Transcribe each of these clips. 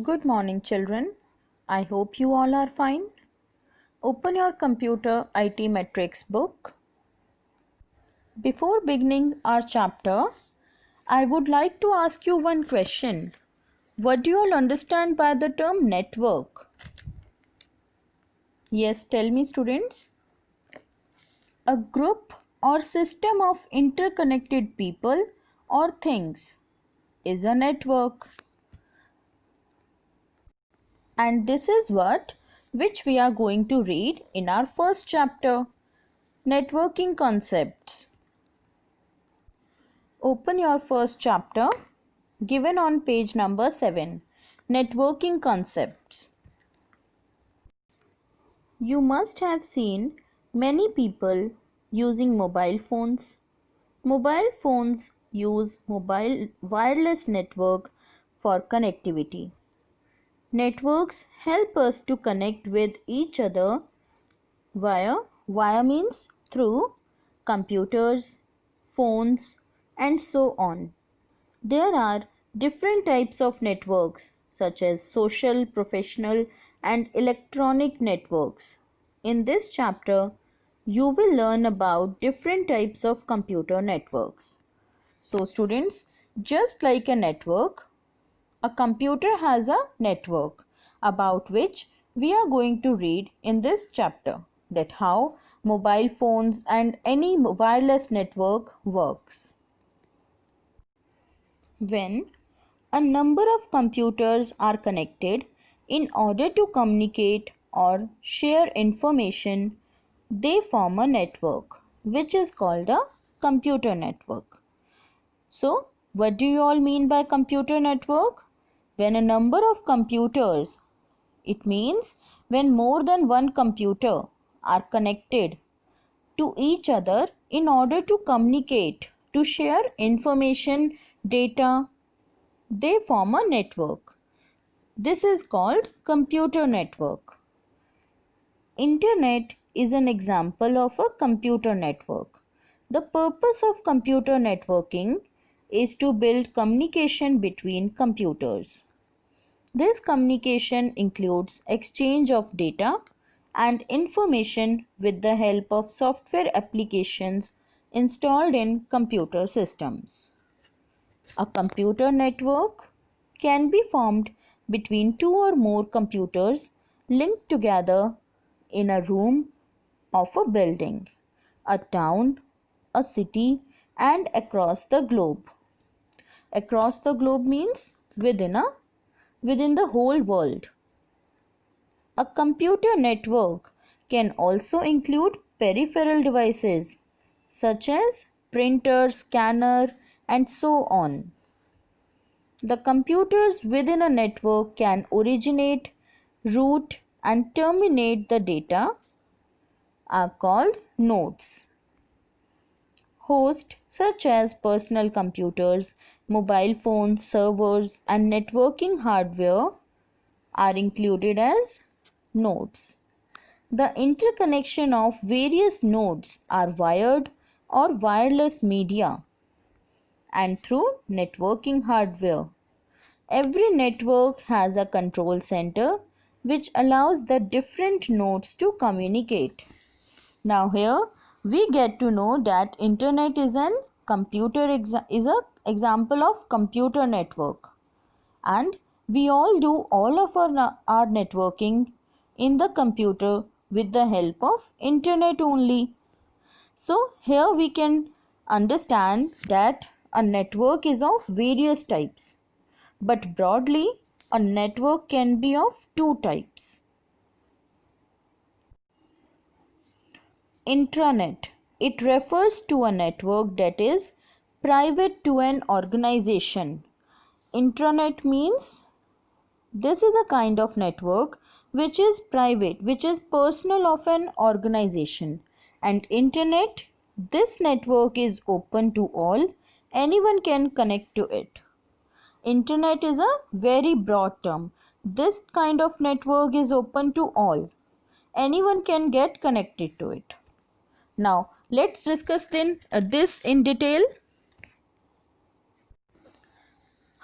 Good morning, children. I hope you all are fine. Open your computer IT Matrix book. Before beginning our chapter, I would like to ask you one question. What do you all understand by the term network? Yes, tell me, students. A group or system of interconnected people or things is a network. And this is which we are going to read in our first chapter. Networking concepts. Open your first chapter given on page number 7. Networking concepts. You must have seen many people using mobile phones. Mobile phones use mobile wireless network for connectivity. Networks help us to connect with each other via means through computers, phones, and so on. There are different types of networks such as social, professional, and electronic networks. In this chapter, you will learn about different types of computer networks. So students, just like a network, a computer has a network about which we are going to read in this chapter, that how mobile phones and any wireless network works. When a number of computers are connected in order to communicate or share information, they form a network which is called a computer network. So, what do you all mean by computer network? When a number of computers, it means when more than one computer are connected to each other in order to communicate, to share information, data, they form a network. This is called computer network. Internet is an example of a computer network. The purpose of computer networking is to build communication between computers. This communication includes exchange of data and information with the help of software applications installed in computer systems. A computer network can be formed between two or more computers linked together in a room of a building, a town, a city, and across the globe. Across the globe means within the whole world. A computer network can also include peripheral devices such as printer, scanner, and so on. The computers within a network can originate, route, and terminate the data are called nodes. Hosts such as personal computers, mobile phones, servers, and networking hardware are included as nodes. The interconnection of various nodes are wired or wireless media and through networking hardware. Every network has a control center which allows the different nodes to communicate. Now here we get to know that internet is an example of computer network, and we all do all of our networking in the computer with the help of internet only. So here we can understand that a network is of various types, but broadly a network can be of two types. Intranet. It refers to a network that is private to an organization. Intranet means this is a kind of network which is private, which is personal of an organization. And internet, this network is open to all. Anyone can connect to it. Internet is a very broad term. This kind of network is open to all. Anyone can get connected to it. Now, let's discuss this in detail.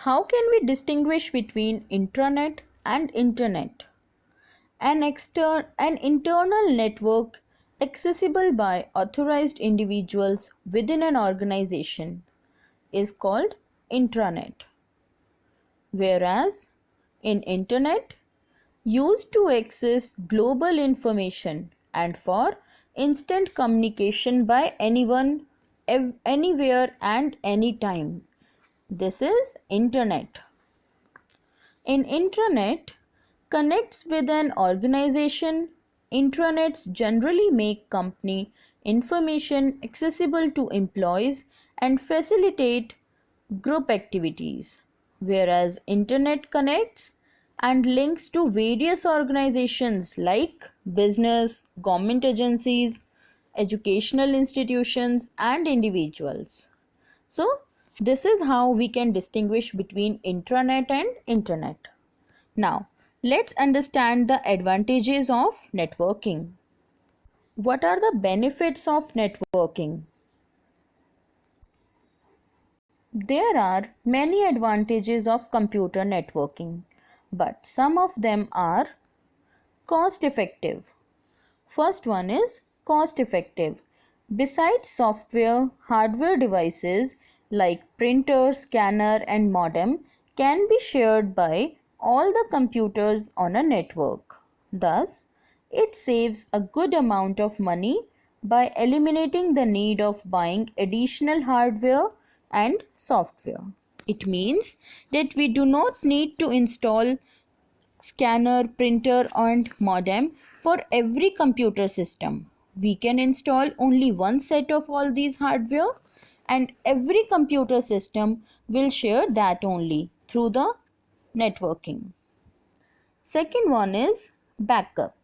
How can we distinguish between intranet and internet? An internal network accessible by authorized individuals within an organization is called intranet, whereas in internet used to access global information and for instant communication by anyone, anywhere and anytime. This is internet. In intranet connects with an organization. Intranets generally make company information accessible to employees and facilitate group activities, whereas internet connects and links to various organizations like business, government agencies, educational institutions and individuals. So this is how we can distinguish between intranet and internet. Now let's understand the advantages of networking. What are the benefits of networking? There are many advantages of computer networking, but some of them are cost effective. First one is cost effective. Besides software, hardware devices like printer, scanner and modem can be shared by all the computers on a network. Thus, it saves a good amount of money by eliminating the need of buying additional hardware and software. It means that we do not need to install scanner, printer and modem for every computer system. We can install only one set of all these hardware and every computer system will share that only through the networking. Second one is backup.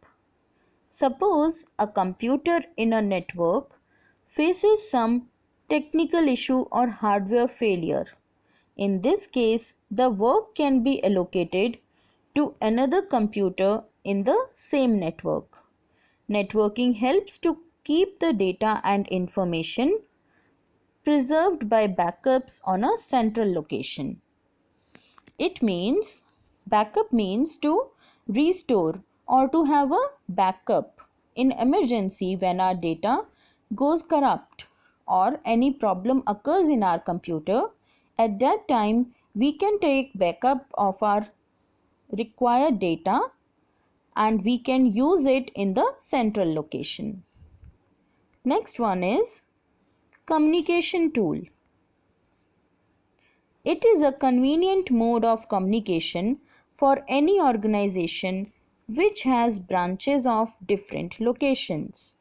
Suppose a computer in a network faces some technical issue or hardware failure. In this case, the work can be allocated to another computer in the same network. Networking helps to keep the data and information preserved by backups on a central location. It means backup means to restore or to have a backup in emergency when our data goes corrupt or any problem occurs in our computer. At that time, we can take backup of our required data and we can use it in the central location. Next one is communication tool. It is a convenient mode of communication for any organization which has branches of different locations.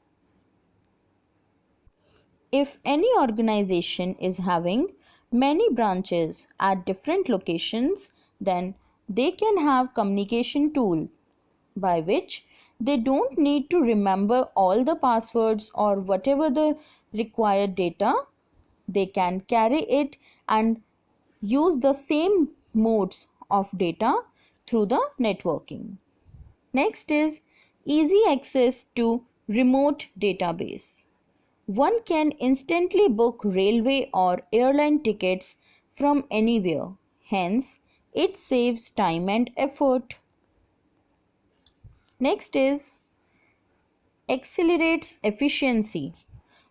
If any organization is having many branches at different locations, then they can have communication tool by which they don't need to remember all the passwords or whatever the required data. They can carry it and use the same modes of data through the networking. Next is easy access to remote database. One can instantly book railway or airline tickets from anywhere. Hence, it saves time and effort. Next is accelerates efficiency.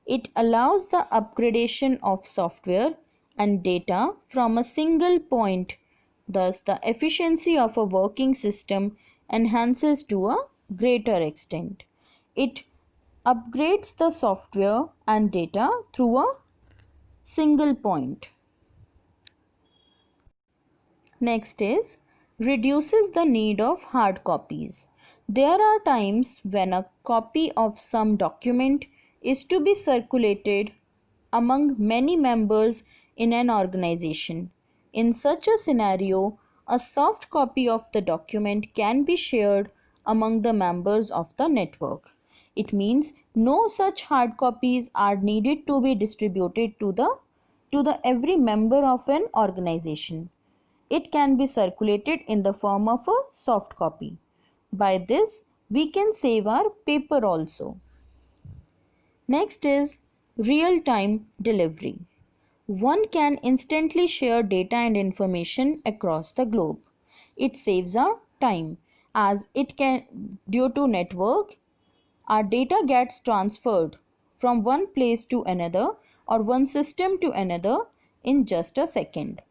It allows the upgradation of software and data from a single point. Thus, the efficiency of a working system enhances to a greater extent. It upgrades the software and data through a single point. Next is reduces the need of hard copies. There are times when a copy of some document is to be circulated among many members in an organization. In such a scenario, a soft copy of the document can be shared among the members of the network. It means no such hard copies are needed to be distributed to the every member of an organization. It can be circulated in the form of a soft copy. By this, we can save our paper also. Next is real-time delivery. one can instantly share data and information across the globe. It saves our time as it can, due to network, our data gets transferred from one place to another or one system to another in just a second.